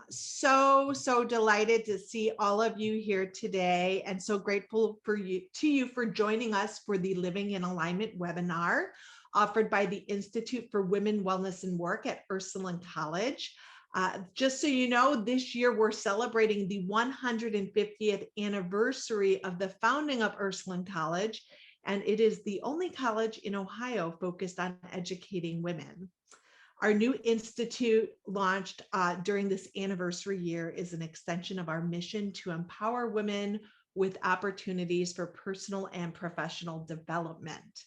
So delighted to see all of you here today, and so grateful for you for joining us for the Living in Alignment webinar offered by the Institute for Women Wellness and Work at Ursuline College. Just so you know, this year we're celebrating the 150th anniversary of the founding of Ursuline College, and it is the only college in Ohio focused on educating women. Our new institute launched during this anniversary year is an extension of our mission to empower women with opportunities for personal and professional development.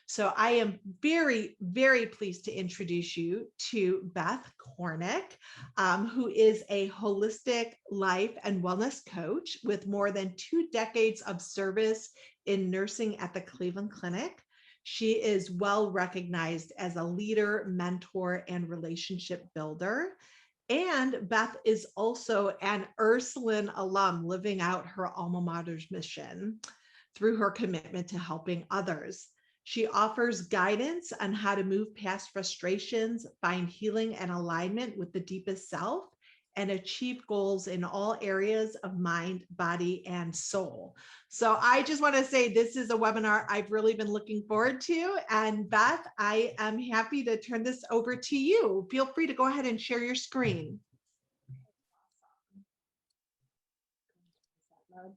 So I am very, very pleased to introduce you to Beth Korinek, who is a holistic life and wellness coach with more than 2 decades of service in nursing at the Cleveland Clinic. She is well recognized as a leader, mentor, and relationship builder. And Beth is also an Ursuline alum, living out her alma mater's mission through her commitment to helping others. She offers guidance on how to move past frustrations, find healing and alignment with the deepest self, and achieve goals in all areas of mind, body, and soul. So I just want to say this is a webinar I've really been looking forward to. And Beth, I am happy to turn this over to you. Feel free to go ahead and share your screen.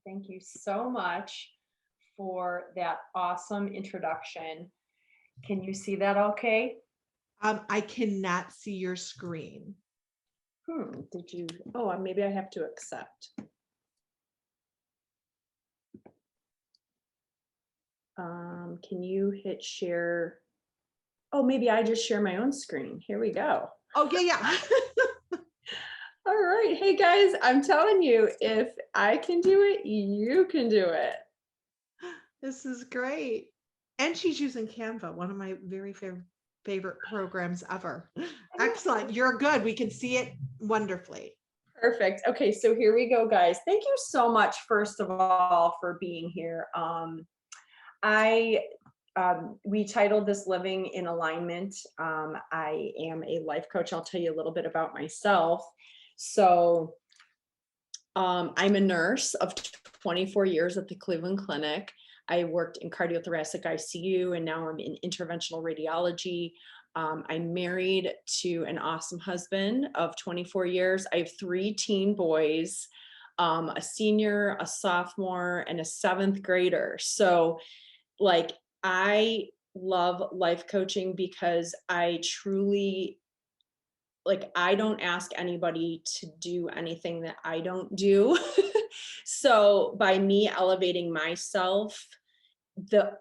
Thank you so much for that awesome introduction. Can you see that okay? I cannot see your screen. Did you? Oh, maybe I have to accept. Can you hit share? Oh, maybe I just share my own screen. Here we go. Oh, yeah. All right. Hey, guys, I'm telling you, if I can do it, you can do it. This is great. And she's using Canva, one of my very favorite programs ever. Excellent. You're good. We can see it wonderfully. Perfect. Okay, so here we go, guys. Thank you so much, first of all, for being here. We titled this Living in Alignment. I am a life coach. I'll tell you a little bit about myself. So I'm a nurse of 24 years at the Cleveland Clinic. I worked in cardiothoracic ICU, and now I'm in interventional radiology. I'm married to an awesome husband of 24 years. I have 3 teen boys, a senior, a sophomore, and a 7th grader. So like, I love life coaching because I truly, like, I don't ask anybody to do anything that I don't do. So by me elevating myself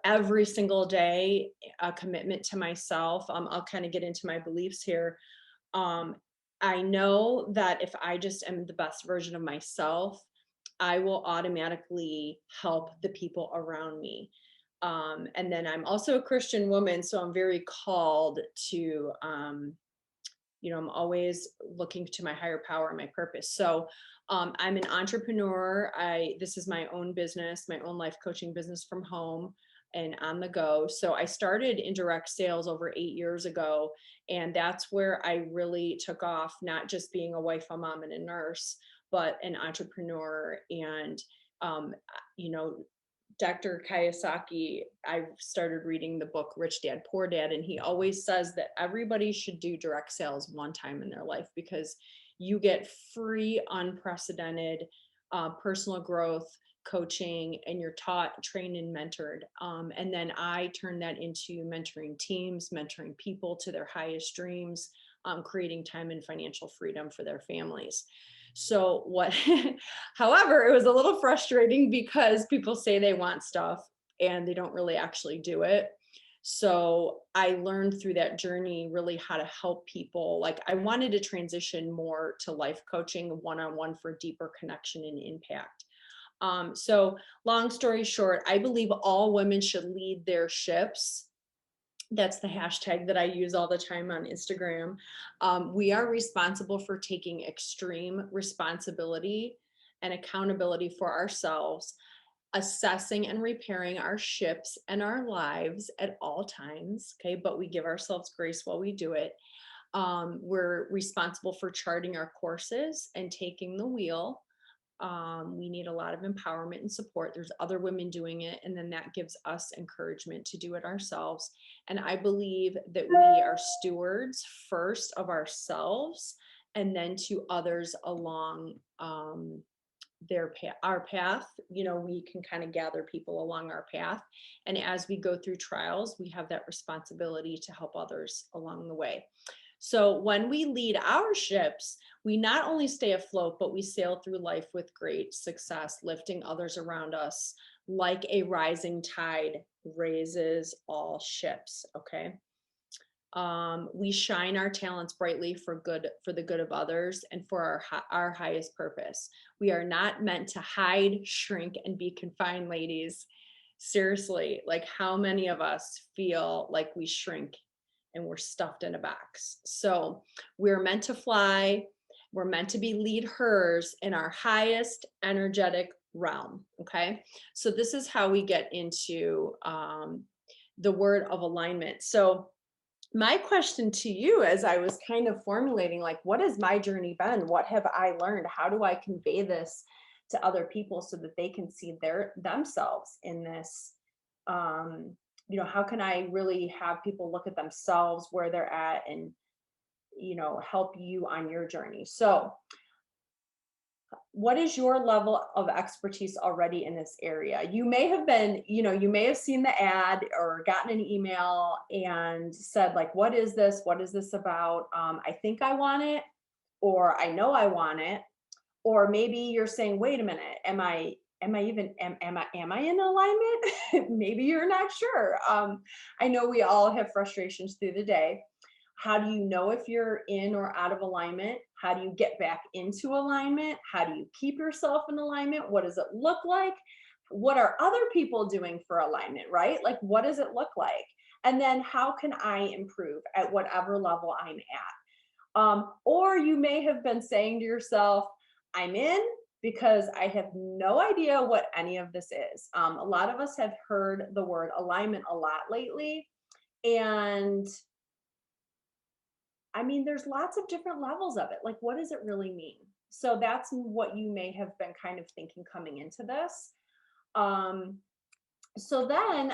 every single day, a commitment to myself, I'll kind of get into my beliefs here. I know that if I just am the best version of myself, I will automatically help the people around me. And then I'm also a Christian woman, so I'm very called to, I'm always looking to my higher power and my purpose. So I'm an entrepreneur. This is my own business, my own life coaching business from home and on the go. So I started in direct sales over 8 years ago. And that's where I really took off, not just being a wife, a mom, and a nurse, but an entrepreneur. And, Dr. Kiyosaki, I started reading the book Rich Dad, Poor Dad, and he always says that everybody should do direct sales one time in their life because you get free, unprecedented personal growth coaching, and you're taught, trained, and mentored. And then I turn that into mentoring teams, mentoring people to their highest dreams, creating time and financial freedom for their families. So however, it was a little frustrating because people say they want stuff and they don't really actually do it. So I learned through that journey really how to help people. Like, I wanted to transition more to life coaching one-on-one for deeper connection and impact. So long story short, I believe all women should lead their ships. That's the hashtag that I use all the time on Instagram. We are responsible for taking extreme responsibility and accountability for ourselves, assessing and repairing our ships and our lives at all times. Okay. But we give ourselves grace while we do it. We're responsible for charting our courses and taking the wheel. We need a lot of empowerment and support. There's other women doing it, and then that gives us encouragement to do it ourselves. And I believe that we are stewards first of ourselves, and then to others along our path. We can kind of gather people along our path, and as we go through trials, we have that responsibility to help others along the way. So when we lead our ships, we not only stay afloat, but we sail through life with great success, lifting others around us like a rising tide raises all ships. Okay. We shine our talents brightly for the good of others and for our highest purpose. We are not meant to hide, shrink, and be confined, ladies. Seriously, like, how many of us feel like we shrink and we're stuffed in a box? So we're meant to fly. We're meant to be lead hers in our highest energetic realm. Okay. So this is how we get into the word of alignment. So my question to you, as I was kind of formulating, like, what has my journey been? What have I learned? How do I convey this to other people so that they can see themselves in this? How can I really have people look at themselves, where they're at, and, help you on your journey? So what is your level of expertise already in this area? You may have been, you may have seen the ad or gotten an email and said, like, what is this? What is this about? I think I want it, or I know I want it. Or maybe you're saying, wait a minute, am I in alignment? Maybe you're not sure. I know we all have frustrations through the day. How do you know if you're in or out of alignment? How do you get back into alignment? How do you keep yourself in alignment? What does it look like? What are other people doing for alignment, right? Like, what does it look like? And then how can I improve at whatever level I'm at? Or you may have been saying to yourself, I'm in because I have no idea what any of this is. A lot of us have heard the word alignment a lot lately. And I mean, there's lots of different levels of it. Like, what does it really mean? So that's what you may have been kind of thinking coming into this. So then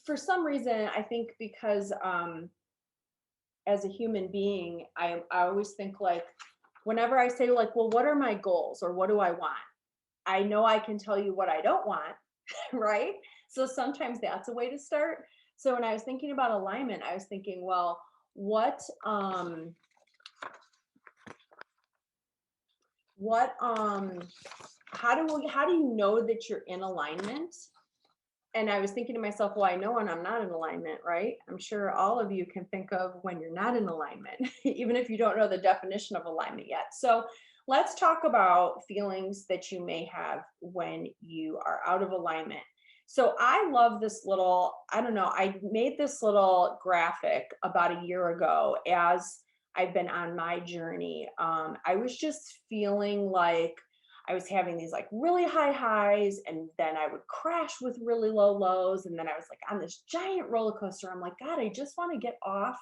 for some reason, I think because as a human being, I always think, like, whenever I say, like, well, what are my goals, or what do I want? I know I can tell you what I don't want, right? So sometimes that's a way to start. So when I was thinking about alignment, I was thinking, well, how do you know that you're in alignment? And I was thinking to myself, well, I know when I'm not in alignment, right? I'm sure all of you can think of when you're not in alignment, even if you don't know the definition of alignment yet. So let's talk about feelings that you may have when you are out of alignment. So I love this little, I made this little graphic about a year ago as I've been on my journey. I was just feeling like I was having these like really high highs, and then I would crash with really low lows. And then I was like on this giant roller coaster. I'm like, God, I just want to get off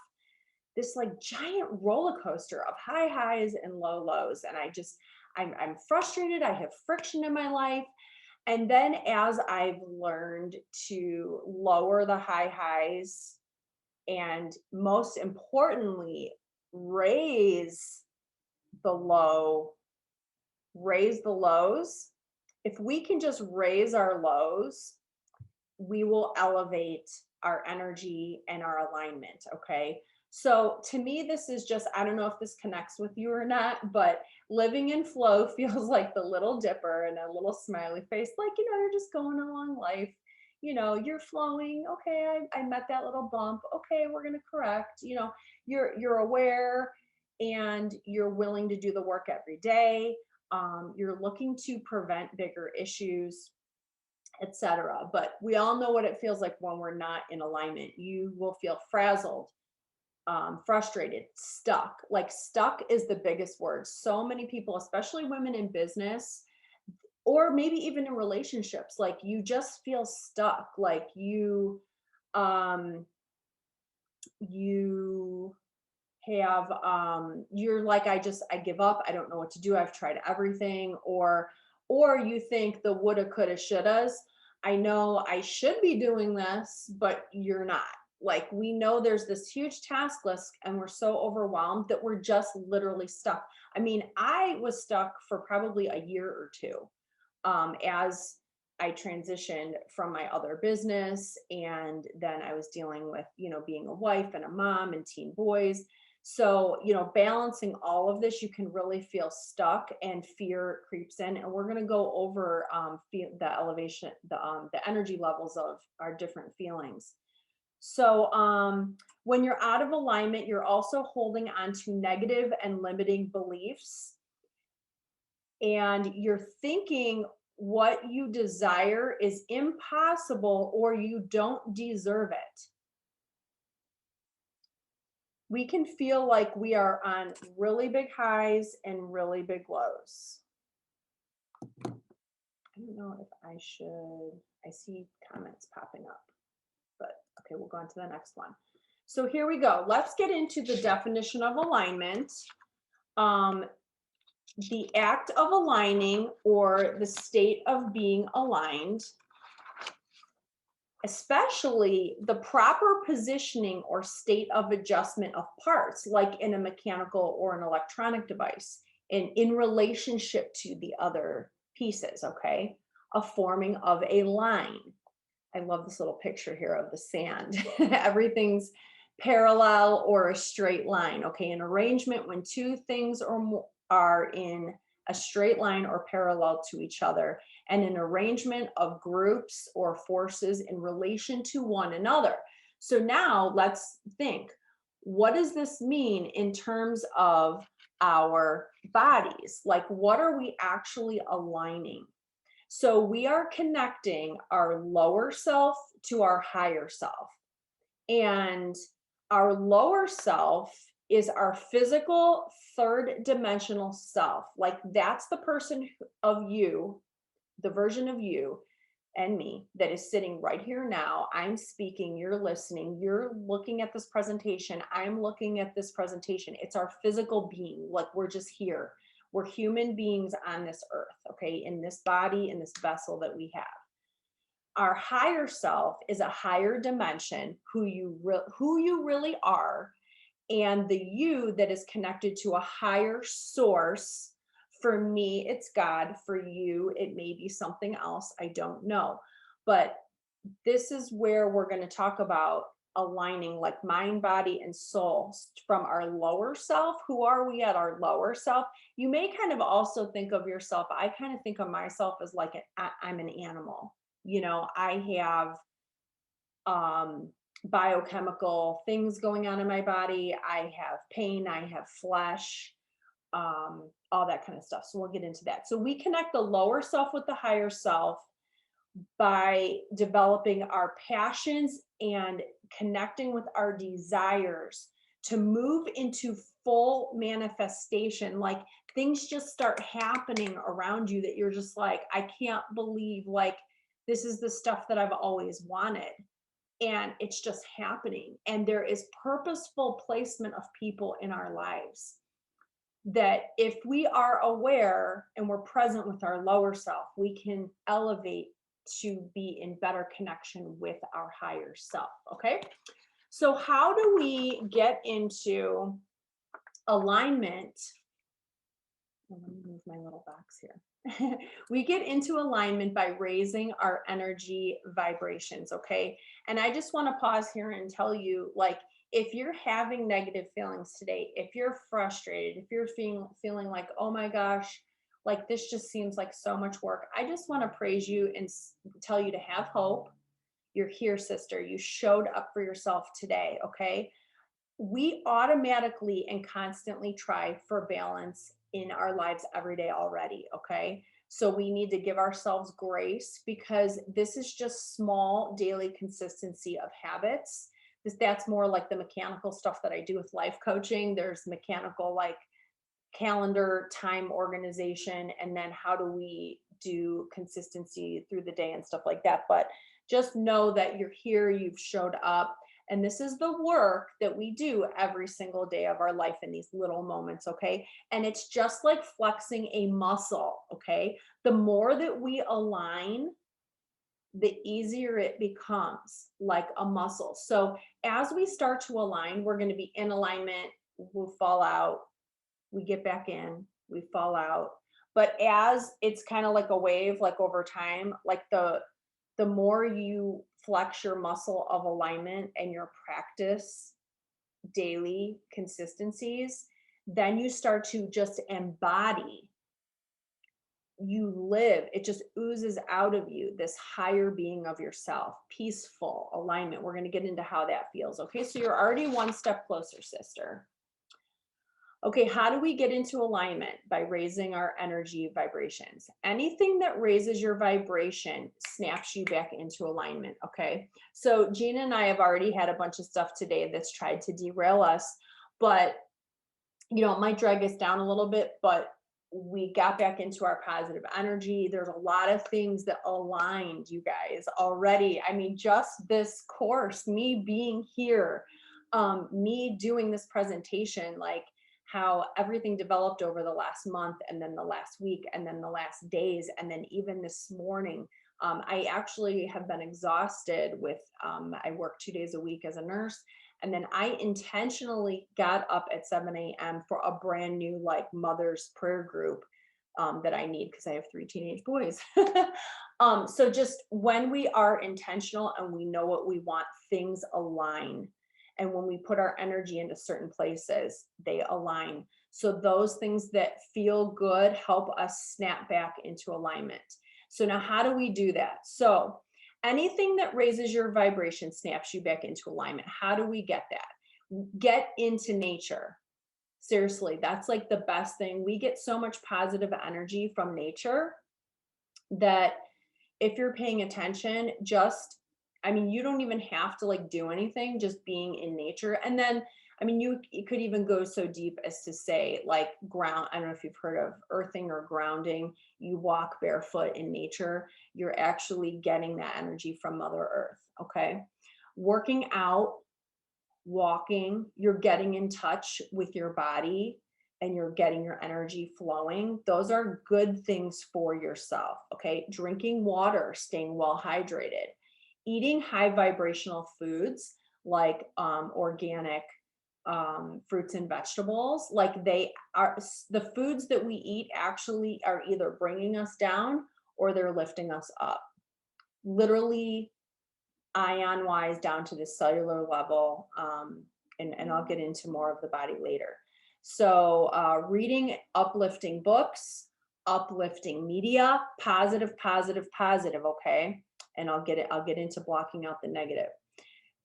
this like giant roller coaster of high highs and low lows. And I'm frustrated. I have friction in my life. And then as I've learned to lower the high highs, and most importantly, raise the lows, if we can just raise our lows, we will elevate our energy and our alignment. Okay. So to me, this is just, I don't know if this connects with you or not, but living in flow feels like the Little Dipper and a little smiley face. Like, you're just going along life, you're flowing. Okay. I met that little bump. Okay. We're going to correct, you're aware, and you're willing to do the work every day. You're looking to prevent bigger issues, etc. But we all know what it feels like when we're not in alignment. You will feel frazzled, frustrated, stuck. Like, stuck is the biggest word. So many people, especially women in business, or maybe even in relationships, like, you just feel stuck. Like you have, you're like, I give up. I don't know what to do. I've tried everything. Or you think the woulda, coulda, shouldas. I know I should be doing this, but you're not. Like, we know there's this huge task list and we're so overwhelmed that we're just literally stuck. I mean, I was stuck for probably a year or two, as I transitioned from my other business. And then I was dealing with, being a wife and a mom and teen boys. So, balancing all of this, you can really feel stuck and fear creeps in. And we're going to go over the elevation, the energy levels of our different feelings. So when you're out of alignment, you're also holding on to negative and limiting beliefs. And you're thinking what you desire is impossible or you don't deserve it. We can feel like we are on really big highs and really big lows. I don't know if I see comments popping up, but okay, we'll go on to the next one. So here we go. Let's get into the definition of alignment. The act of aligning, or the state of being aligned, especially the proper positioning or state of adjustment of parts, like in a mechanical or an electronic device, and in relationship to the other pieces, okay? A forming of a line. I love this little picture here of the sand. Everything's parallel or a straight line, okay? An arrangement when two things or more are in a straight line or parallel to each other, and an arrangement of groups or forces in relation to one another. So now let's think, what does this mean in terms of our bodies? Like, what are we actually aligning? So we are connecting our lower self to our higher self. And our lower self is our physical third dimensional self. Like, that's the person of you, the version of you and me that is sitting right here now. I'm speaking, you're listening, you're looking at this presentation, I'm looking at this presentation. It's our physical being. Like, we're just here. We're human beings on this earth, okay, in this body, in this vessel that we have. Our higher self is a higher dimension, who you really are, and the you that is connected to a higher source. For me, it's God. For you, it may be something else. I don't know. But this is where we're going to talk about aligning, like mind, body, and soul, from our lower self. Who are we at our lower self? You may kind of also think of yourself, I kind of think of myself as like I'm an animal. I have biochemical things going on in my body. I have pain, I have flesh, all that kind of stuff. So we'll get into that. So we connect the lower self with the higher self by developing our passions and connecting with our desires to move into full manifestation. Like, things just start happening around you that you're just like, I can't believe, like, this is the stuff that I've always wanted. And it's just happening. And there is purposeful placement of people in our lives that, if we are aware and we're present with our lower self, we can elevate to be in better connection with our higher self. Okay. So how do we get into alignment? Let me move my little box here. We get into alignment by raising our energy vibrations, okay? And I just want to pause here and tell you, like, if you're having negative feelings today, if you're frustrated, if you're feeling like, oh my gosh, like, this just seems like so much work, I just want to praise you and tell you to have hope. You're here, sister. You showed up for yourself today, okay? We automatically and constantly try for balance in our lives every day already, okay? So we need to give ourselves grace, because this is just small daily consistency of habits. That's more like the mechanical stuff that I do with life coaching. There's mechanical, like, calendar, time organization, and then how do we do consistency through the day and stuff like that. But just know that you're here, you've showed up. And this is the work that we do every single day of our life in these little moments, okay? And it's just like flexing a muscle, okay? The more that we align, the easier it becomes, like a muscle. So as we start to align, we're going to be in alignment, we'll fall out, we get back in, we fall out. But as it's kind of like a wave, like over time, like the more you flex your muscle of alignment and your practice daily consistencies, then you start to just embody, you live, it just oozes out of you, this higher being of yourself, peaceful alignment. We're going to get into how that feels. Okay, so you're already one step closer, sister. Okay, how do we get into alignment? By raising our energy vibrations. Anything that raises your vibration snaps you back into alignment. Okay, so Gina and I have already had a bunch of stuff today that's tried to derail us, but you know, it might drag us down a little bit, but we got back into our positive energy. There's a lot of things that aligned, you guys, already. I mean, just this course, me being here, me doing this presentation, like how everything developed over the last month and then the last week and then the last days. And then even this morning, I actually have been exhausted with, I work 2 days a week as a nurse. And then I intentionally got up at 7 a.m. for a brand new like mother's prayer group that I need because I have 3 teenage boys. So just when we are intentional and we know what we want, things align. And when we put our energy into certain places, they align. So those things that feel good help us snap back into alignment. So now how do we do that? So anything that raises your vibration snaps you back into alignment. How do we get that? Get into nature. Seriously, that's like the best thing. We get so much positive energy from nature that if you're paying attention, just, I mean, you don't even have to like do anything, just being in nature. And then, I mean, you could even go so deep as to say like ground. I don't know if you've heard of earthing or grounding. You walk barefoot in nature. You're actually getting that energy from Mother Earth. Okay. Working out, walking, you're getting in touch with your body and you're getting your energy flowing. Those are good things for yourself. Okay. Drinking water, staying well hydrated, eating high vibrational foods like organic fruits and vegetables. Like they are, the foods that we eat actually are either bringing us down or they're lifting us up, literally ion wise down to the cellular level. And I'll get into more of the body later. So reading uplifting books, uplifting media, positive, positive, positive. Okay. And I'll get into blocking out the negative.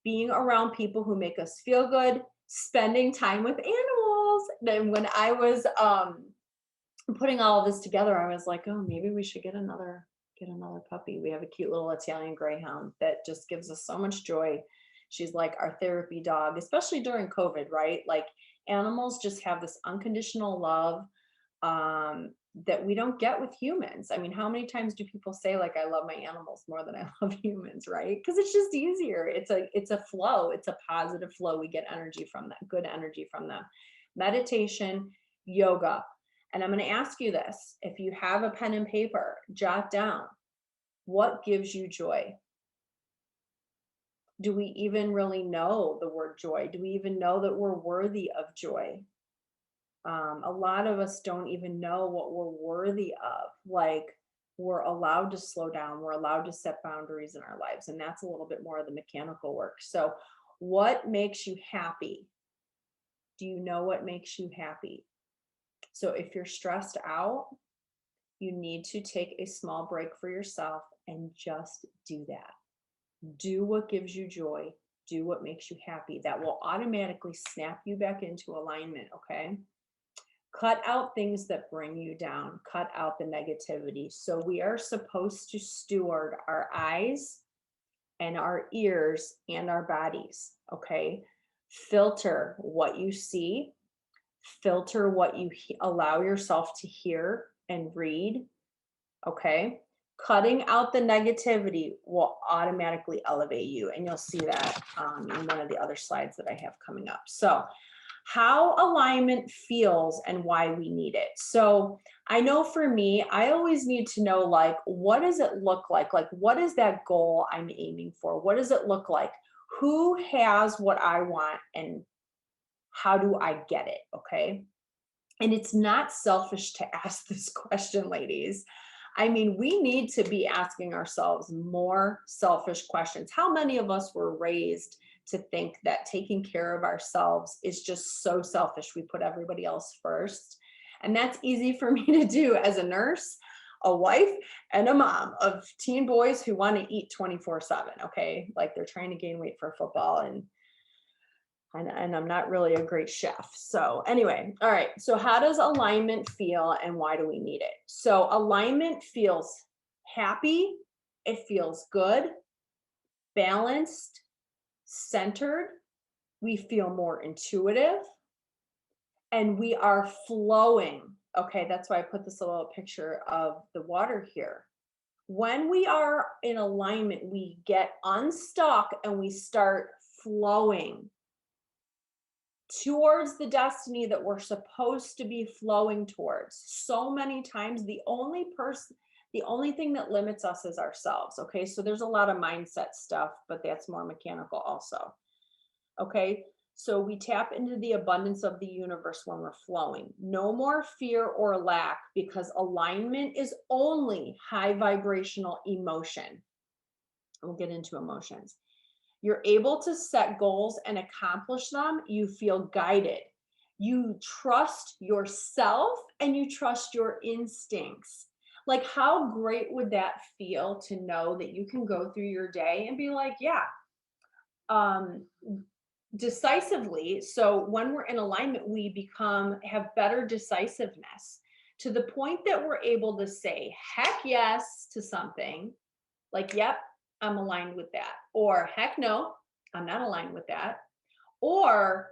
Being around people who make us feel good, spending time with animals. Then when I was putting all of this together, I was like, oh, maybe we should get another puppy. We have a cute little Italian greyhound that just gives us so much joy. She's like our therapy dog, especially during COVID, right? Like animals just have this unconditional love that we don't get with humans. I mean, how many times do people say like, I love my animals more than I love humans, right? Because it's just easier. It's a flow. It's a positive flow. We get energy from that, good energy from them. Meditation, yoga. And I'm going to ask you this. If you have a pen and paper, jot down, what gives you joy? Do we even really know the word joy? Do we even know that we're worthy of joy? A lot of us don't even know what we're worthy of. Like we're allowed to slow down. We're allowed to set boundaries in our lives. And that's a little bit more of the mechanical work. So what makes you happy? Do you know what makes you happy? So if you're stressed out, you need to take a small break for yourself and just do that. Do what gives you joy. Do what makes you happy. That will automatically snap you back into alignment, okay? Cut out things that bring you down. Cut out the negativity. So we are supposed to steward our eyes and our ears and our bodies, okay? Filter what you see. Filter what you allow yourself to hear and read, okay? Cutting out the negativity will automatically elevate you. And you'll see that in one of the other slides that I have coming up. So how alignment feels and why we need it. So I know for me, I always need to know, like, what does it look like? Like, what is that goal I'm aiming for? What does it look like? Who has what I want and how do I get it? Okay. And it's not selfish to ask this question, ladies. I mean, we need to be asking ourselves more selfish questions. How many of us were raised to think that taking care of ourselves is just so selfish? We put everybody else first. And that's easy for me to do as a nurse, a wife, and a mom of teen boys who want to eat 24/7. Okay. Like they're trying to gain weight for football and I'm not really a great chef. So anyway, all right. So how does alignment feel and why do we need it? So alignment feels happy. It feels good, balanced, centered. We feel more intuitive and we are flowing. Okay. That's why I put this little picture of the water here. When we are in alignment, we get unstuck and we start flowing towards the destiny that we're supposed to be flowing towards. So many times the only thing that limits us is ourselves. Okay. So there's a lot of mindset stuff, but that's more mechanical also. Okay. So we tap into the abundance of the universe when we're flowing. No more fear or lack, because alignment is only high vibrational emotion. We'll get into emotions. You're able to set goals and accomplish them. You feel guided. You trust yourself and you trust your instincts. Like, how great would that feel to know that you can go through your day and be like, yeah, decisively. So when we're in alignment, we have better decisiveness to the point that we're able to say heck yes to something, like, yep, I'm aligned with that. Or heck no, I'm not aligned with that. Or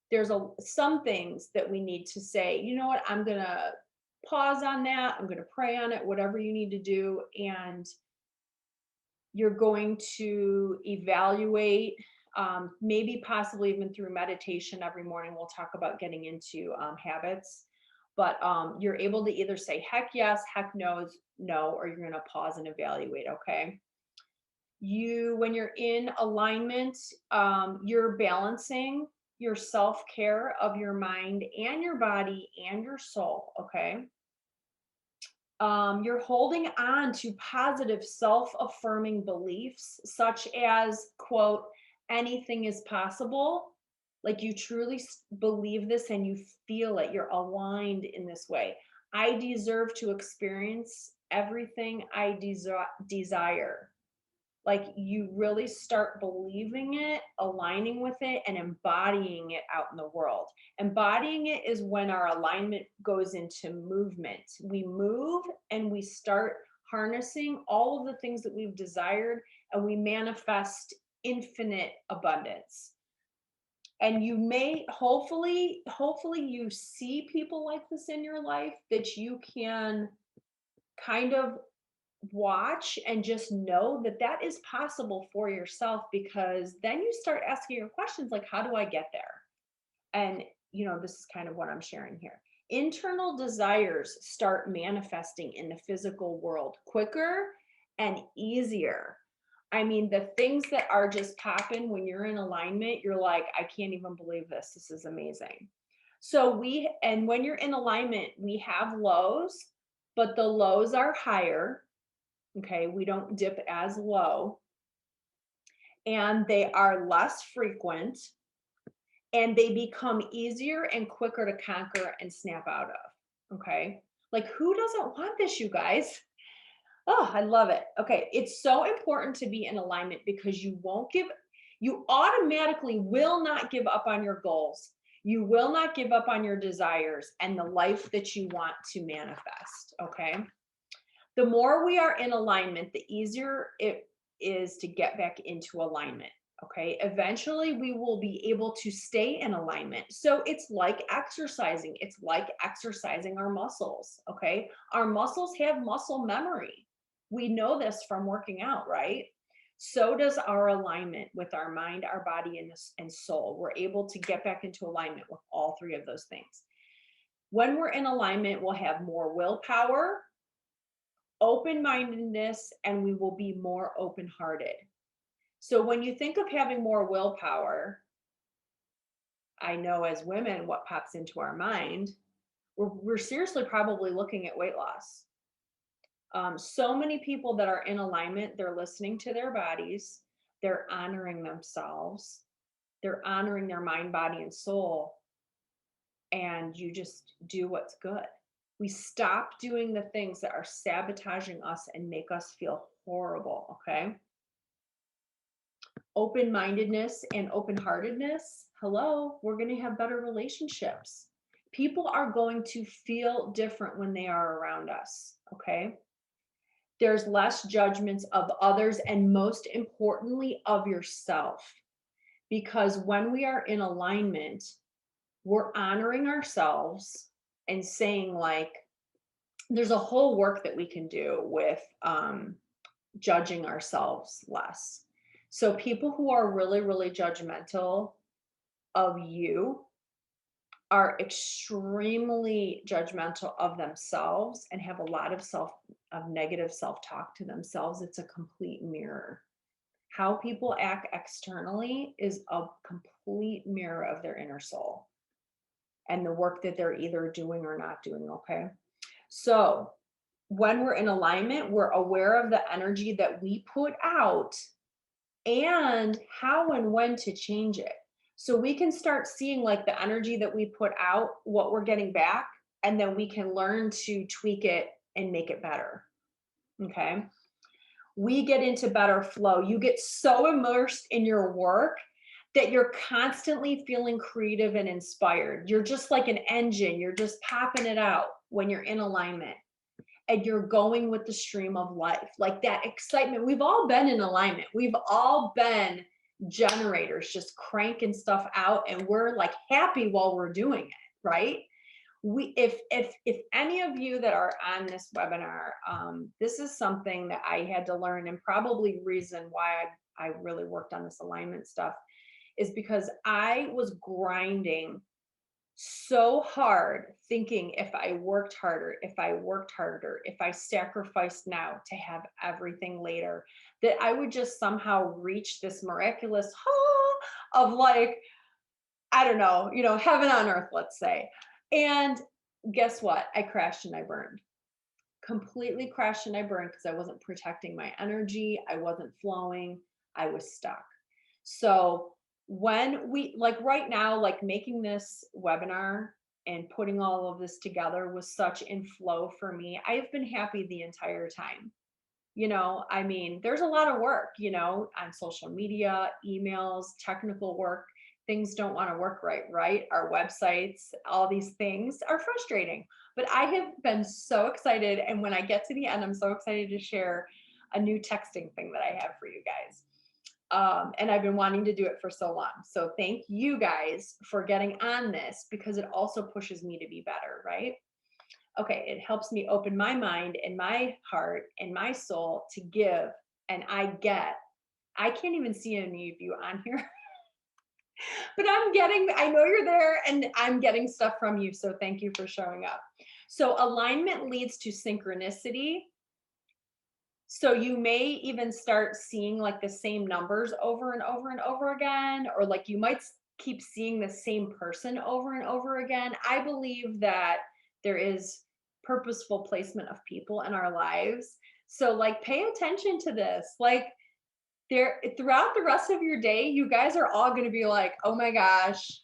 there's some things that we need to say, you know what, I'm going to pause on that. I'm going to pray on it, whatever you need to do. And you're going to evaluate, maybe possibly even through meditation every morning. We'll talk about getting into habits. But you're able to either say heck yes, heck no, or you're going to pause and evaluate. Okay. When you're in alignment, you're balancing your self-care of your mind and your body and your soul. Okay. You're holding on to positive self-affirming beliefs, such as, quote, anything is possible. Like you truly believe this and you feel it. You're aligned in this way. I deserve to experience everything I desire. Like you really start believing it, aligning with it, and embodying it out in the world. Embodying it is when our alignment goes into movement. We move and we start harnessing all of the things that we've desired, and we manifest infinite abundance. And you may hopefully you see people like this in your life that you can kind of watch and just know that that is possible for yourself, because then you start asking your questions like, how do I get there? And this is kind of what I'm sharing here. Internal desires start manifesting in the physical world quicker and easier. I mean, the things that are just popping when you're in alignment, you're like, I can't even believe this. This is amazing. So when you're in alignment, we have lows, but the lows are higher. Okay, we don't dip as low, and they are less frequent, and they become easier and quicker to conquer and snap out of. Okay, like who doesn't want this, you guys? Oh, I love it. Okay, it's so important to be in alignment because you automatically will not give up on your goals. You will not give up on your desires and the life that you want to manifest. Okay. The more we are in alignment, the easier it is to get back into alignment. Okay. Eventually, we will be able to stay in alignment. So it's like exercising. It's like exercising our muscles. Okay. Our muscles have muscle memory. We know this from working out, right? So does our alignment with our mind, our body, and soul. We're able to get back into alignment with all three of those things. When we're in alignment, we'll have more willpower, open-mindedness, and we will be more open-hearted. So when you think of having more willpower, I know as women, what pops into our mind, we're seriously probably looking at weight loss. So many people that are in alignment, they're listening to their bodies, they're honoring themselves, they're honoring their mind, body, and soul, and you just do what's good. We stop doing the things that are sabotaging us and make us feel horrible, okay? Open-mindedness and open-heartedness, hello, we're going to have better relationships. People are going to feel different when they are around us, okay? There's less judgments of others, and most importantly, of yourself. Because when we are in alignment, we're honoring ourselves and saying, like, there's a whole work that we can do with judging ourselves less. So people who are really, really judgmental of you are extremely judgmental of themselves and have a lot of negative self-talk to themselves. It's a complete mirror. How people act externally is a complete mirror of their inner soul and the work that they're either doing or not doing, okay? So when we're in alignment, we're aware of the energy that we put out and how and when to change it. So we can start seeing like the energy that we put out, what we're getting back, and then we can learn to tweak it and make it better. Okay. We get into better flow. You get so immersed in your work that you're constantly feeling creative and inspired. You're just like an engine. You're just popping it out when you're in alignment and you're going with the stream of life. Like that excitement. We've all been in alignment. We've all been generators, just cranking stuff out, and we're like happy while we're doing it, right? If any of you that are on this webinar, this is something that I had to learn, and probably reason why I really worked on this alignment stuff is because I was grinding so hard, thinking if I worked harder, if I sacrificed now to have everything later, that I would just somehow reach this miraculous of like, I don't know, heaven on earth, let's say. And guess what? I crashed and I burned. Completely crashed and I burned because I wasn't protecting my energy. I wasn't flowing. I was stuck. So when we, like right now, like making this webinar and putting all of this together was such in flow for me. I've been happy the entire time. I mean, there's a lot of work, on social media, emails, technical work. Things don't want to work right? Our websites, all these things are frustrating. But I have been so excited. And when I get to the end, I'm so excited to share a new texting thing that I have for you guys. And I've been wanting to do it for so long. So thank you guys for getting on this, because it also pushes me to be better, right? Okay, it helps me open my mind and my heart and my soul to give. And I can't even see any of you on here, but I know you're there and I'm getting stuff from you. So thank you for showing up. So alignment leads to synchronicity. So you may even start seeing like the same numbers over and over and over again, or like you might keep seeing the same person over and over again. I believe that there is purposeful placement of people in our lives. So like pay attention to this. Like throughout the rest of your day, you guys are all going to be like, oh my gosh,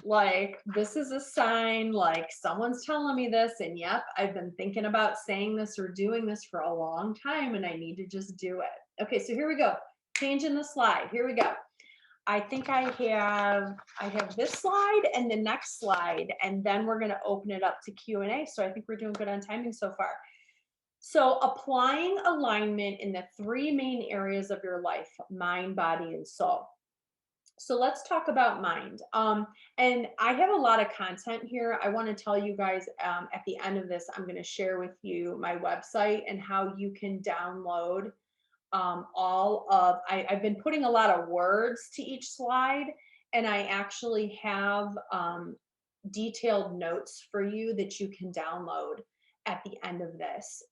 like this is a sign, like someone's telling me this, and yep, I've been thinking about saying this or doing this for a long time and I need to just do it. Okay, so here we go. Changing the slide. Here we go. I think I have this slide and the next slide, and then we're going to open it up to Q&A. So I think we're doing good on timing so far. So applying alignment in the three main areas of your life: mind, body, and soul. So let's talk about mind. And I have a lot of content here. I want to tell you guys at the end of this, I'm going to share with you my website and how you can download I've been putting a lot of words to each slide, and I actually have detailed notes for you that you can download at the end of this.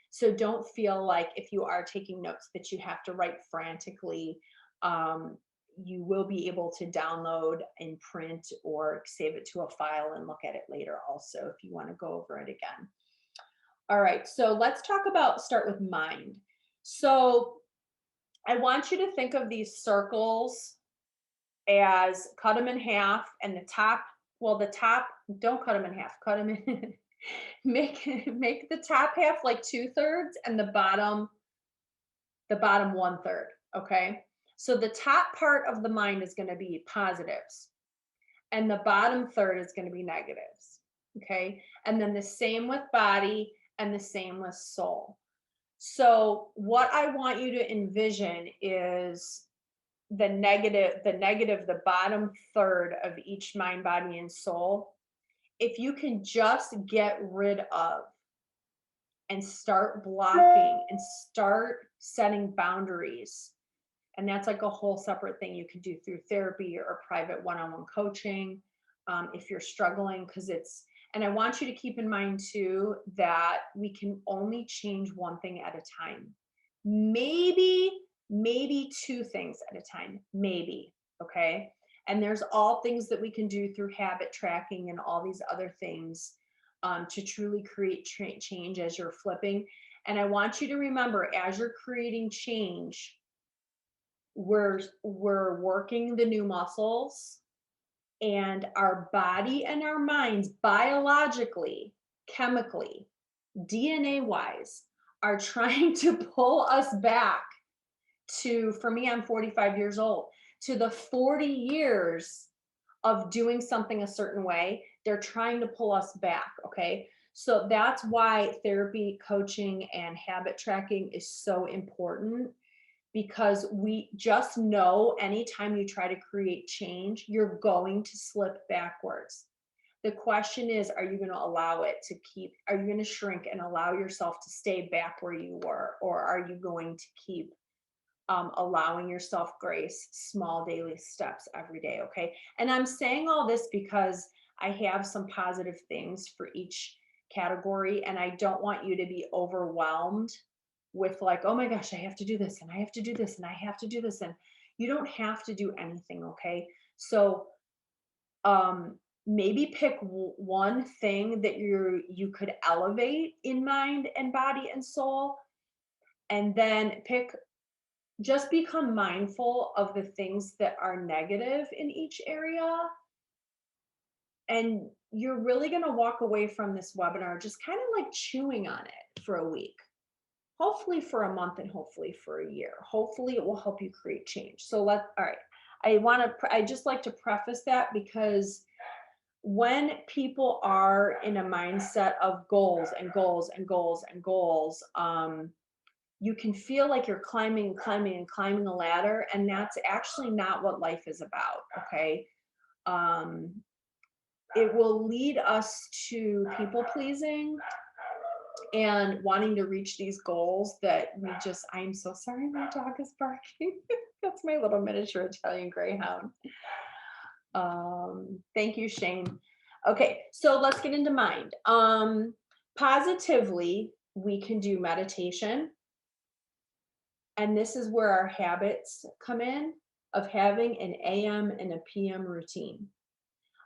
So don't feel like if you are taking notes that you have to write frantically. You will be able to download and print or save it to a file and look at it later also if you want to go over it again. All right, so let's start with mind. So I want you to think of these circles as cut them in half, and the top, don't cut them in half, cut them in, make the top half like 2/3 and the bottom 1/3, okay? So the top part of the mind is going to be positives, and the bottom third is going to be negatives, okay? And then the same with body and the same with soul. So what I want you to envision is the the bottom third of each mind, body, and soul. If you can just get rid of and start blocking and start setting boundaries, and that's like a whole separate thing you can do through therapy or private one-on-one coaching if you're struggling, and I want you to keep in mind too that we can only change one thing at a time. Maybe 2 things at a time, maybe, okay? And there's all things that we can do through habit tracking and all these other things to truly create change as you're flipping. And I want you to remember, as you're creating change, we're working the new muscles, and our body and our minds biologically, chemically, DNA wise, are trying to pull us back to, for me, I'm 45 years old, to the 40 years of doing something a certain way. They're trying to pull us back, okay? So that's why therapy, coaching, and habit tracking is so important, because we just know anytime you try to create change, you're going to slip backwards. The question is, are you going to allow it to are you going to shrink and allow yourself to stay back where you were? Or are you going to keep allowing yourself grace, small daily steps every day, okay? And I'm saying all this because I have some positive things for each category, and I don't want you to be overwhelmed with like, oh my gosh, I have to do this, and I have to do this, and I have to do this, and you don't have to do anything, okay? So maybe pick one thing that you could elevate in mind and body and soul, and then just become mindful of the things that are negative in each area. And you're really going to walk away from this webinar just kind of like chewing on it for a week, hopefully for a month, and hopefully for a year. Hopefully it will help you create change. So all right. I just like to preface that, because when people are in a mindset of goals and goals and goals and goals, you can feel like you're climbing a ladder, and that's actually not what life is about, okay? It will lead us to people pleasing and wanting to reach these goals that I'm so sorry, my dog is barking. That's my little miniature Italian Greyhound. Thank you, Shane. Okay, so let's get into mind. Positively, we can do meditation. And this is where our habits come in, of having an AM and a PM routine.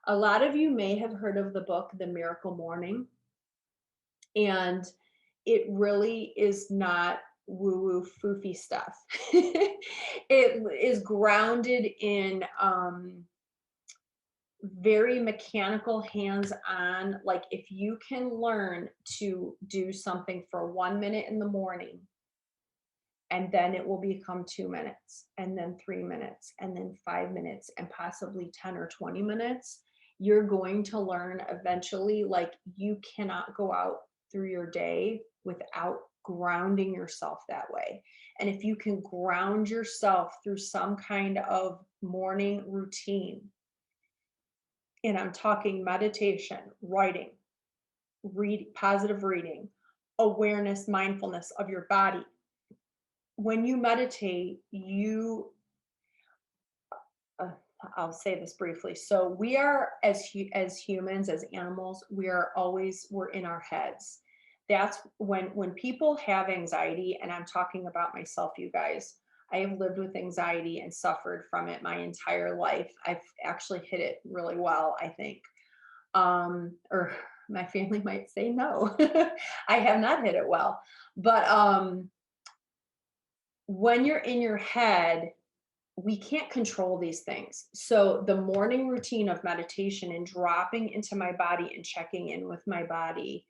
A lot of you may have heard of the book, The Miracle Morning. And it really is not woo-woo foofy stuff. It is grounded in very mechanical, hands-on. Like, if you can learn to do something for 1 minute in the morning, and then it will become 2 minutes, and then 3 minutes, and then 5 minutes, and possibly 10 or 20 minutes, you're going to learn eventually, like, you cannot go out through your day without grounding yourself that way. And if you can ground yourself through some kind of morning routine. And I'm talking meditation, writing, positive reading, awareness, mindfulness of your body. When you meditate, I'll say this briefly. So we are, as humans, as animals, we're in our heads. That's when people have anxiety, and I'm talking about myself, you guys. I have lived with anxiety and suffered from it my entire life. I've actually hit it really well, I think. Or my family might say no. I have not hit it well. But when you're in your head, we can't control these things. So the morning routine of meditation and dropping into my body and checking in with my body.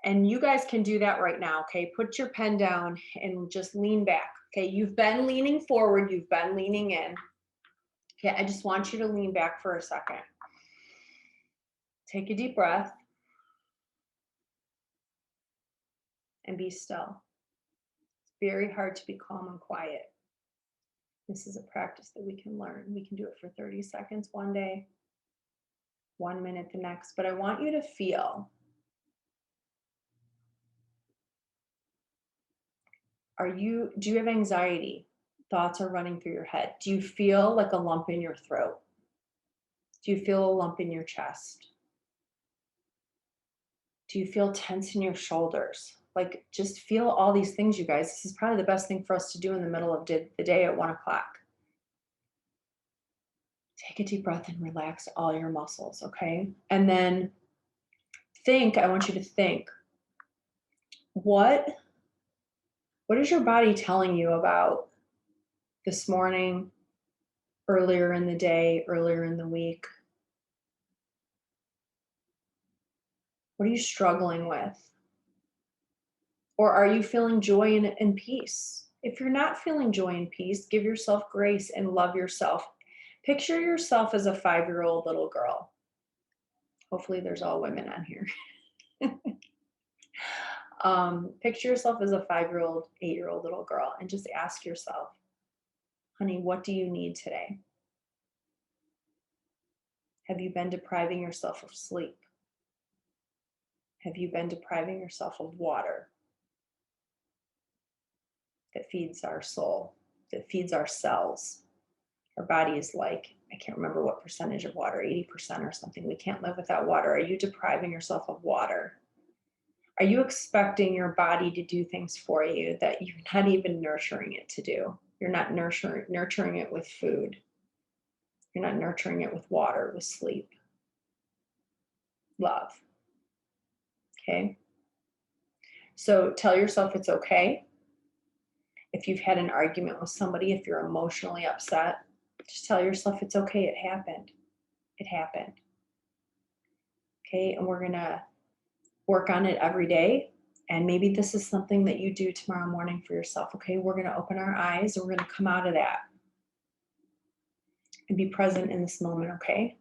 And you guys can do that right now. Okay. Put your pen down and just lean back. Okay. You've been leaning forward. You've been leaning in. Okay. I just want you to lean back for a second. Take a deep breath and be still. It's very hard to be calm and quiet. This is a practice that we can learn. We can do it for 30 seconds one day, 1 minute the next, but I want you to feel. Do you have anxiety? Thoughts are running through your head. Do you feel like a lump in your throat? Do you feel a lump in your chest? Do you feel tense in your shoulders? Like, just feel all these things, you guys. This is probably the best thing for us to do in the middle of the day at 1 o'clock. Take a deep breath and relax all your muscles, okay? And then I want you to think, what is your body telling you about this morning, earlier in the day, earlier in the week? What are you struggling with? Or are you feeling joy and peace? If you're not feeling joy and peace, give yourself grace and love yourself. Picture yourself as a 5-year-old little girl. Hopefully there's all women on here. Picture yourself as a 5-year-old, 8-year-old little girl and just ask yourself, honey, what do you need today? Have you been depriving yourself of sleep? Have you been depriving yourself of water that feeds our soul, that feeds our cells? Our body is like, I can't remember what percentage of water, 80% or something. We can't live without water. Are you depriving yourself of water? Are you expecting your body to do things for you that you're not even nurturing it to do? You're not nurturing it with food. You're not nurturing it with water, with sleep, love. Okay? So tell yourself it's okay. If you've had an argument with somebody, if you're emotionally upset, just tell yourself it's okay. It happened. It happened. Okay? And we're going to work on it every day. And maybe this is something that you do tomorrow morning for yourself. Okay? We're going to open our eyes and we're going to come out of that and be present in this moment. Okay?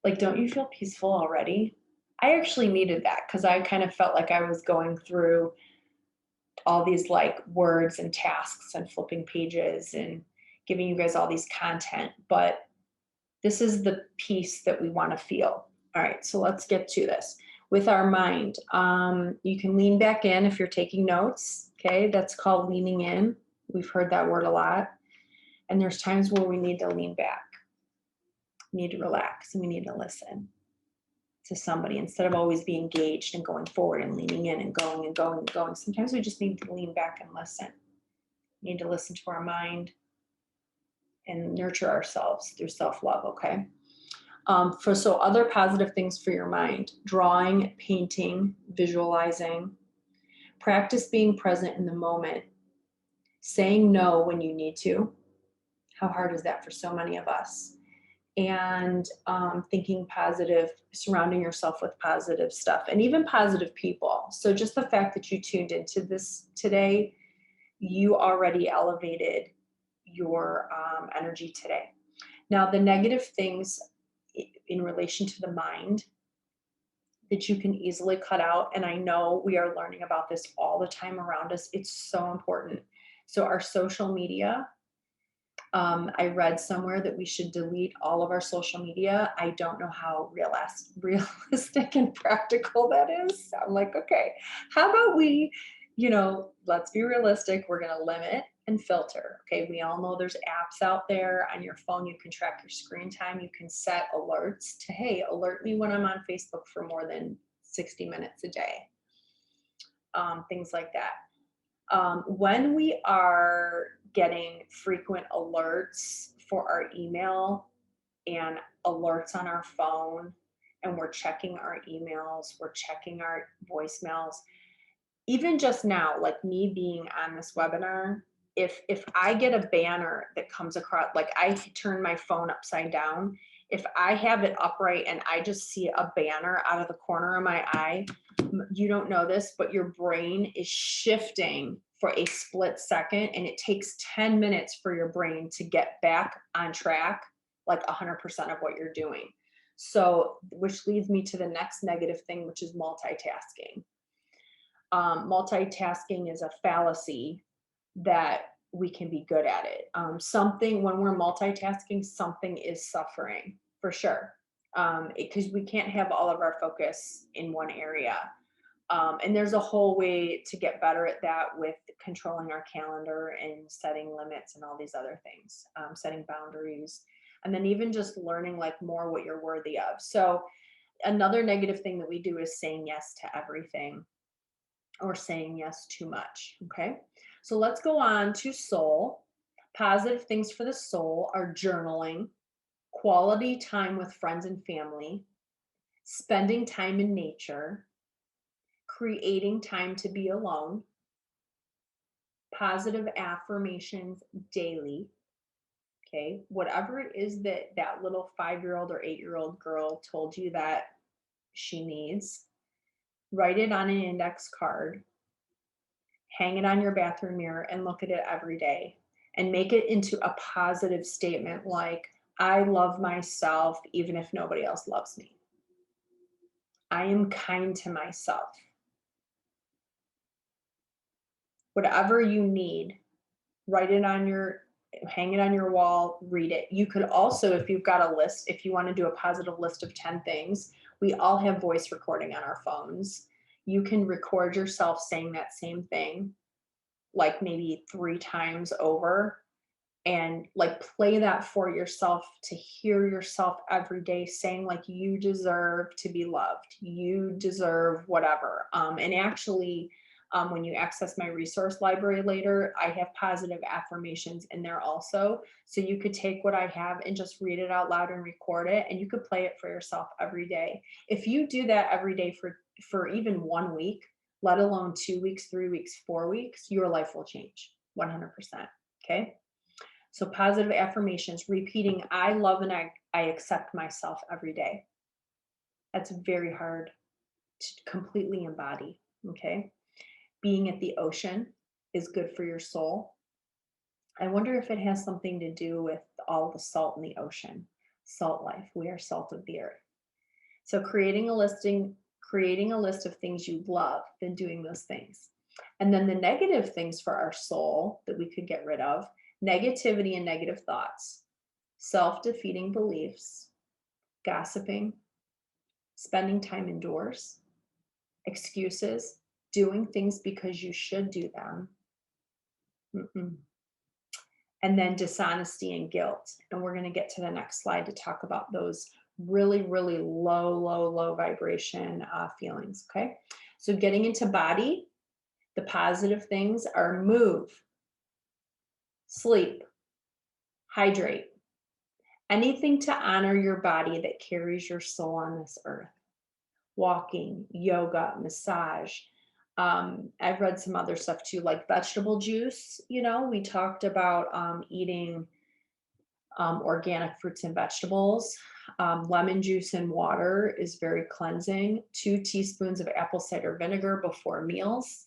Like, don't you feel peaceful already? I actually needed that because I kind of felt like I was going through all these like words and tasks and flipping pages and giving you guys all these content, but this is the peace that we want to feel. All right, so let's get to this. With our mind, you can lean back in if you're taking notes, okay? That's called leaning in. We've heard that word a lot. And there's times where we need to lean back. We need to relax and we need to listen to somebody instead of always be engaged and going forward and leaning in and going and going and going. Sometimes we just need to lean back and listen. We need to listen to our mind and nurture ourselves through self-love, okay? So other positive things for your mind: drawing, painting, visualizing, practice being present in the moment, saying no when you need to. How hard is that for so many of us? And thinking positive, surrounding yourself with positive stuff and even positive people. So just the fact that you tuned into this today, you already elevated your energy today. Now, the negative things in relation to the mind that you can easily cut out, and I know we are learning about this all the time around us. It's so important. So our social media, I read somewhere that we should delete all of our social media. I don't know how realistic and practical that is. I'm like, okay, how about we, let's be realistic. We're going to limit and filter. Okay. We all know there's apps out there on your phone. You can track your screen time. You can set alerts to, hey, alert me when I'm on Facebook for more than 60 minutes a day. Things like that. When we are getting frequent alerts for our email and alerts on our phone, and we're checking our emails, we're checking our voicemails, even just now, like me being on this webinar, if I get a banner that comes across, like I turn my phone upside down, if I have it upright and I just see a banner out of the corner of my eye, you don't know this, but your brain is shifting for a split second, and it takes 10 minutes for your brain to get back on track, like 100% of what you're doing. So, which leads me to the next negative thing, which is multitasking. Multitasking is a fallacy that we can be good at it. When we're multitasking, something is suffering for sure, because we can't have all of our focus in one area. And there's a whole way to get better at that with controlling our calendar and setting limits and all these other things, setting boundaries, and then even just learning like more what you're worthy of. So another negative thing that we do is saying yes to everything, or saying yes too much. Okay. So let's go on to soul. Positive things for the soul are journaling, quality time with friends and family, spending time in nature, creating time to be alone, positive affirmations daily. Okay. Whatever it is that little 5-year-old or 8-year-old girl told you that she needs, write it on an index card, hang it on your bathroom mirror, and look at it every day, and make it into a positive statement like, I love myself even if nobody else loves me. I am kind to myself. Whatever you need, write it on hang it on your wall, read it. You could also, if you've got a list, if you want to do a positive list of 10 things, we all have voice recording on our phones. You can record yourself saying that same thing, like maybe 3 times over, and like play that for yourself to hear yourself every day saying like, you deserve to be loved, you deserve whatever. And actually, when you access my resource library later, I have positive affirmations in there also. So you could take what I have and just read it out loud and record it, and you could play it for yourself every day. If you do that every day for even 1 week, let alone 2 weeks, 3 weeks, 4 weeks, your life will change 100%. Okay. So positive affirmations, repeating, I love and I accept myself every day. That's very hard to completely embody. Okay. Being at the ocean is good for your soul. I wonder if it has something to do with all the salt in the ocean. Salt life. We are salt of the earth. So creating a list of things you love, then doing those things. And then the negative things for our soul that we could get rid of: negativity and negative thoughts, self-defeating beliefs, gossiping, spending time indoors, excuses, doing things because you should do them. And then dishonesty and guilt. And we're going to get to the next slide to talk about those really, really low vibration feelings. Okay. So getting into body, the positive things are move, sleep, hydrate, anything to honor your body that carries your soul on this earth. Walking, yoga, massage. I've read some other stuff too, like vegetable juice. We talked about eating organic fruits and vegetables. Lemon juice and water is very cleansing. 2 teaspoons of apple cider vinegar before meals.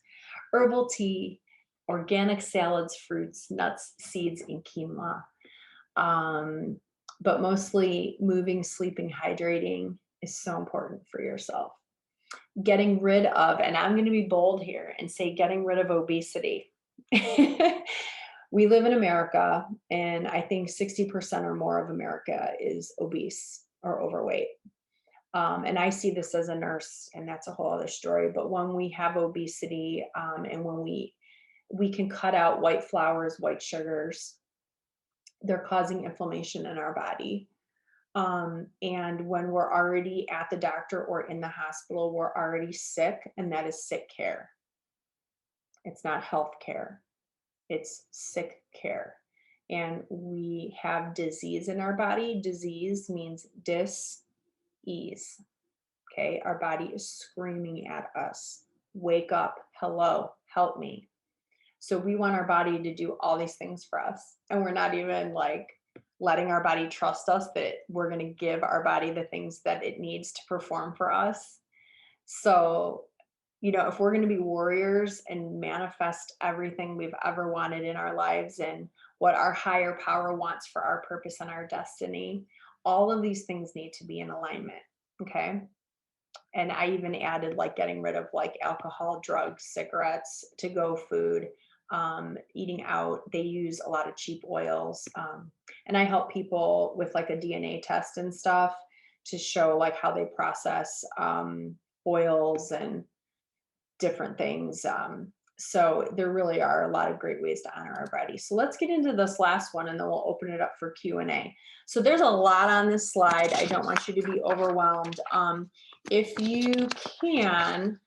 Herbal tea, organic salads, fruits, nuts, seeds, and quinoa. But mostly moving, sleeping, hydrating is so important for yourself. Getting rid of, and I'm going to be bold here and say getting rid of obesity. We live in America, and I think 60% or more of America is obese or overweight. And I see this as a nurse, and that's a whole other story. But when we have obesity, and when we can cut out white flours, white sugars, they're causing inflammation in our body. And when we're already at the doctor or in the hospital, we're already sick, and that is sick care. It's not health care, it's sick care. And we have disease in our body. Disease means dis-ease. Okay, our body is screaming at us, wake up, hello, help me. So we want our body to do all these things for us. And we're not even like letting our body trust us that we're going to give our body the things that it needs to perform for us. So, if we're going to be warriors and manifest everything we've ever wanted in our lives and what our higher power wants for our purpose and our destiny, all of these things need to be in alignment. Okay. And I even added like getting rid of like alcohol, drugs, cigarettes, to-go food, eating out. They use a lot of cheap oils. And I help people with like a DNA test and stuff to show like how they process oils and different things. So there really are a lot of great ways to honor our body. So let's get into this last one, and then we'll open it up for Q&A. So there's a lot on this slide. I don't want you to be overwhelmed. If you can,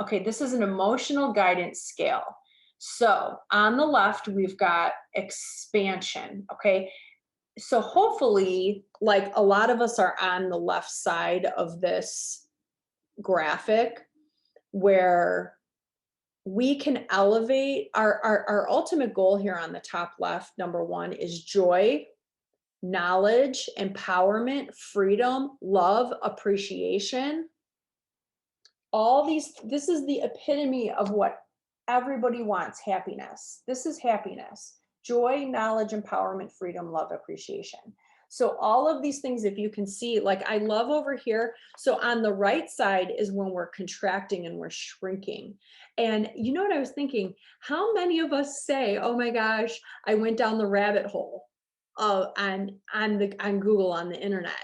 okay, this is an emotional guidance scale. So on the left, we've got expansion, okay? So hopefully, like a lot of us are on the left side of this graphic, where we can elevate our ultimate goal here on the top left. Number one is joy, knowledge, empowerment, freedom, love, appreciation. All these, this is the epitome of what everybody wants: happiness. This is happiness: joy, knowledge, empowerment, freedom, love, appreciation. So all of these things, if you can see, like I love over here. So on the right side is when we're contracting and we're shrinking. And you know what I was thinking? How many of us say, oh my gosh, I went down the rabbit hole on Google, on the internet.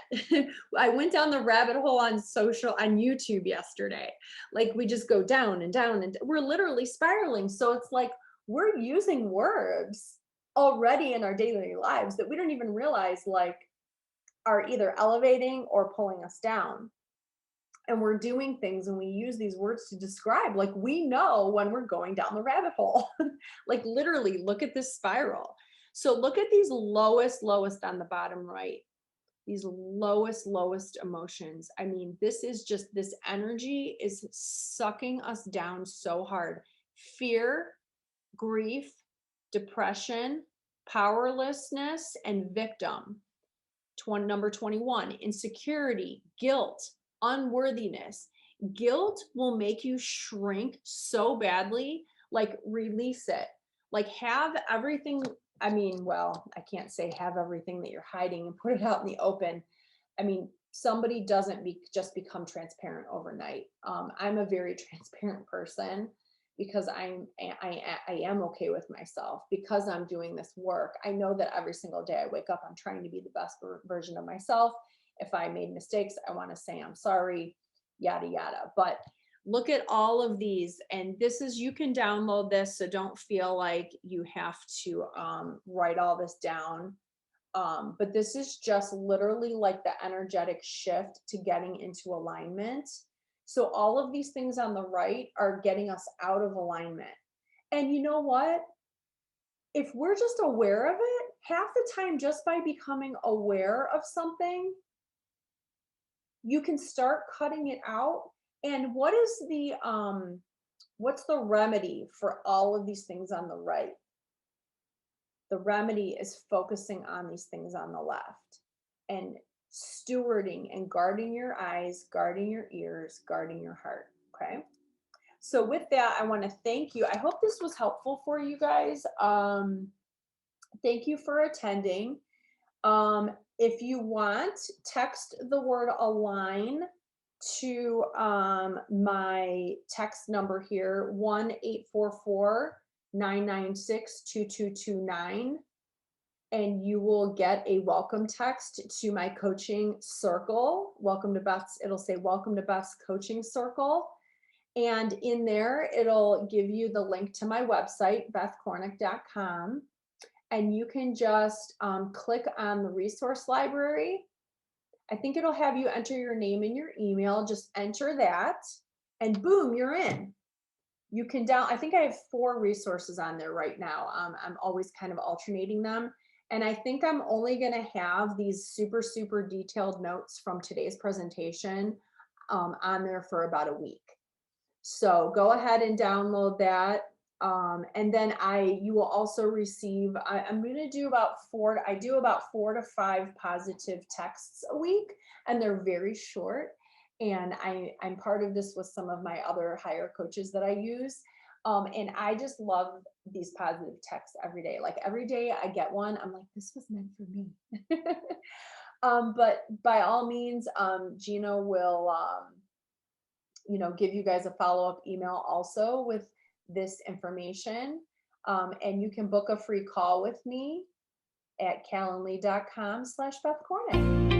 I went down the rabbit hole on YouTube yesterday. Like we just go down and down, and we're literally spiraling. So it's like we're using words already in our daily lives that we don't even realize like are either elevating or pulling us down. And we're doing things, and we use these words to describe, like we know when we're going down the rabbit hole. Like literally look at this spiral. So look at these lowest on the bottom right, these lowest emotions. I mean, this is just, this energy is sucking us down so hard. Fear, grief, depression, powerlessness, and victim. Number 21, insecurity, guilt, unworthiness. Guilt will make you shrink so badly, like release it. Like have everything, well, I can't say have everything that you're hiding and put it out in the open. I mean, somebody doesn't just become transparent overnight. I'm a very transparent person because I am okay with myself, because I'm doing this work. I know that every single day I wake up, I'm trying to be the best version of myself. If I made mistakes, I want to say I'm sorry, yada, yada. But look at all of these, and this is, you can download this, so don't feel like you have to write all this down. But this is just literally like the energetic shift to getting into alignment. So all of these things on the right are getting us out of alignment. And you know what? If we're just aware of it, half the time, just by becoming aware of something, you can start cutting it out. And what's the remedy for all of these things on the right? The remedy is focusing on these things on the left, and stewarding and guarding your eyes, guarding your ears, guarding your heart. Okay. So with that, I want to thank you. I hope this was helpful for you guys. Thank you for attending. If you want, text the word align to my text number here, 1-844 996-2229. And you will get a welcome text to my coaching circle. Welcome to Beth's, it'll say welcome to Beth's coaching circle. And in there, it'll give you the link to my website, bethkorinek.com. And you can just click on the resource library. I think it'll have you enter your name and your email. Just enter that and boom, you're in. You can I think I have 4 resources on there right now. I'm always kind of alternating them. And I think I'm only going to have these super, super detailed notes from today's presentation on there for about a week. So go ahead and download that. And then you will also receive, I'm going to do about 4 to 5 positive texts a week, and they're very short. And I'm part of this with some of my other higher coaches that I use. And I just love these positive texts every day. Like every day I get one, I'm like, this was meant for me. But by all means, Gina will, give you guys a follow-up email also with this information. And you can book a free call with me at calendly.com/Beth Korinek.